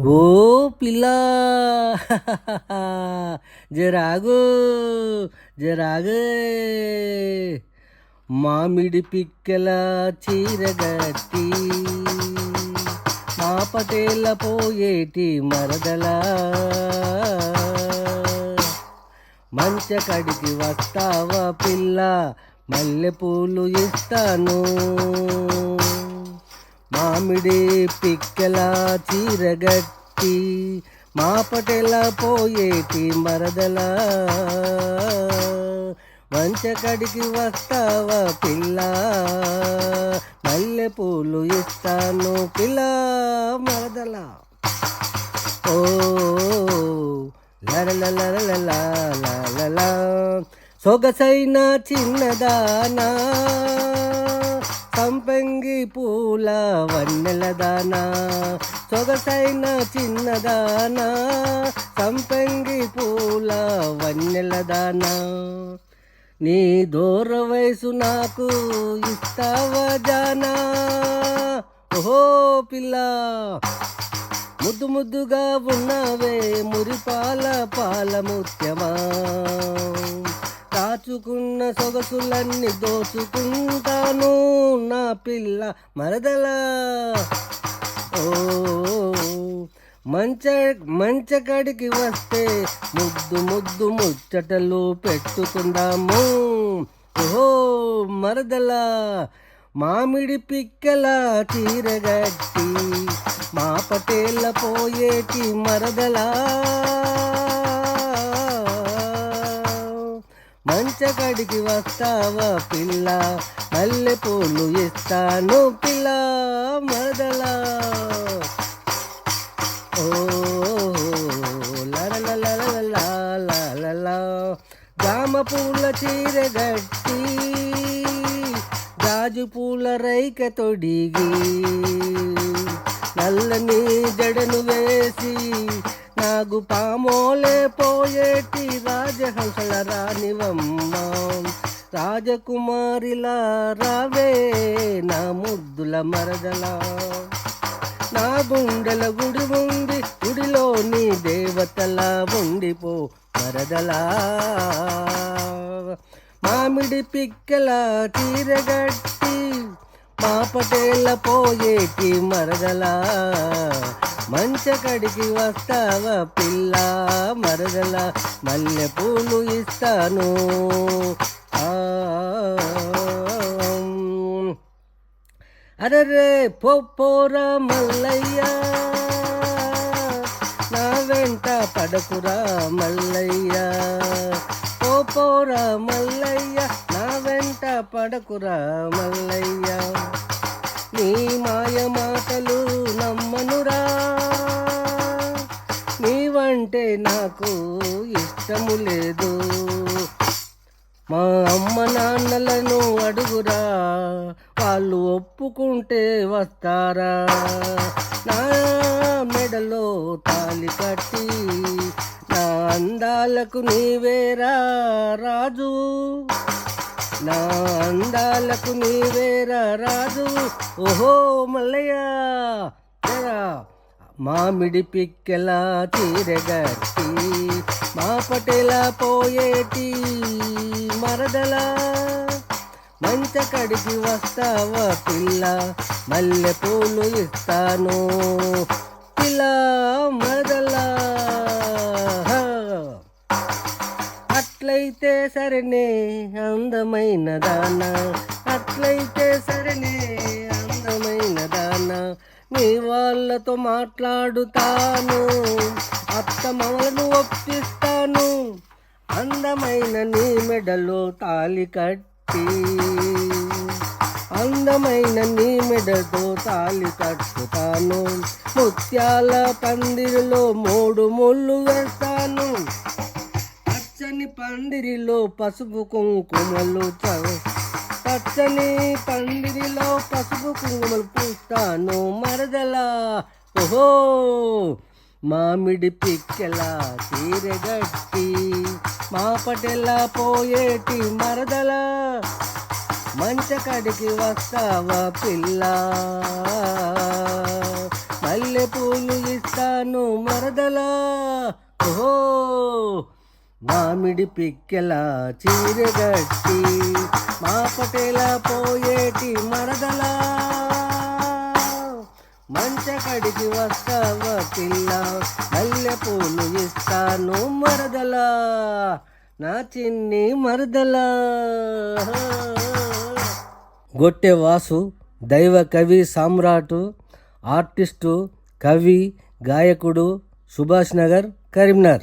ఓ పిల్లా జరాగు జరాగే మామిడి పిక్కల చీరగట్టి మా పటేల పోయేటి మరదలా మంచకడికి వస్తావా పిల్ల మల్లెపూలు ఇస్తాను మామిడి పిక్కల చీరగట్టి మా పటేల పోయేటి మరదలా మంచకడికి వస్తావా పిల్ల మల్లెపూలు ఇస్తాను పిల్ల మరదలా ఓ లరలలలలలలలల సొగసైన చిన్నదానా సంపంగి పూల వన్నెలదానా సొగసైన చిన్నదానా సంపంగి పూల వన్నెలదానా నీ దూర వయసు నాకు ఇస్తావా జానా ఓహో పిల్ల ముద్దు ముద్దుగా ఉన్నావే మురిపాల పాల ముత్యమా దాచుకున్న సొగసులన్నీ దోచుకుంటాను నా పిల్ల మరదలా ఓ మంచకడికి వస్తే ముద్దు ముద్దు ముచ్చటలు పెట్టుకుందాము ఓహో మరదలా మామిడి పిక్కల చీరగట్టి మా పటేల పోయేటి మరదలా మంచకడికి వస్తావా పిల్ల మల్లెపూలు ఇస్తాను పిల్ల మరదలా ఓ లలలలలలలల జామ పూల చీరగట్టి గాజు పూల రైక తొడిగి నల్లని జడను వేసి నాగు పామోలే పోయేటి రాజహంసల రానివమ్మ రాజకుమారిలా రావే నా ముద్దుల మరదలా నా గుండెల గుడి ఉంది గుడిలో నీ దేవతలా ఉండిపో మరదలా మామిడి పిక్కల చీరగట్టి మా పటేల పోయేటి మరదలా మంచకడికి వస్తావా పిల్ల మరదలా మల్లెపూలు ఇస్తాను అరే పోరా మల్లయ్య నా వెంట పడకురా మల్లయ్య పోరా మల్లయ్య నా వెంట పడకురా మల్లయ్య నీ మాయ మాటలు నమ్మనురా నీవంటే నాకు ఇష్టము లేదు మా అమ్మ నాన్నలను అడుగురా వాళ్ళు ఒప్పుకుంటే వస్తారా నా మెడలో తాళి కట్టి నా అందాలకు నీవేరా రాజు నా అందాలకు నీవేరా రాజు ఓహో మల్లయ్య మామిడి పిక్కల చీరగట్టి మా పటేల పోయేటి మరదలా మంచకడికి వస్తావా పిల్ల మల్లెపూలు ఇస్తాను పిల్ల మరదలా అట్లయితే సరేనే అందమైన దానా అట్లయితే సరేనే అందమైన దానా నీ వాళ్ళతో మాట్లాడుతాను అత్త మామలను ఒప్పిస్తాను అందమైన నీ మెడలో తాళి కట్టి అందమైన నీ మెడతో తాళి కట్టుతాను ముత్యాల పందిరిలో 3 ముళ్ళు వేస్తాను పచ్చని పందిరిలో పసుపు కుంకుమలు పచ్చని పందిరిలో పసుపు కుంకుమలు పూస్తాను మరదలా ఓహో మామిడి పిక్కల చీరగట్టి మా పటేల పోయేటి మరదలా మంచకడికి వస్తావా పిల్ల మల్లె మల్లె పూలు ఇస్తాను మరదలా. ఓహో మామిడి పిక్కెల చీరగట్టి మా పటేల పోయేటి మరదలా. మంచకడికి వస్తావ పిల్ల మల్లె పూలు ఇస్తాను మరదలా, నా చిన్ని మరదలా. గొట్టె వాసు దైవ కవి సామ్రాటు, ఆర్టిస్టు, కవి, గాయకుడు, సుభాష్ నగర్, కరీంనగర్.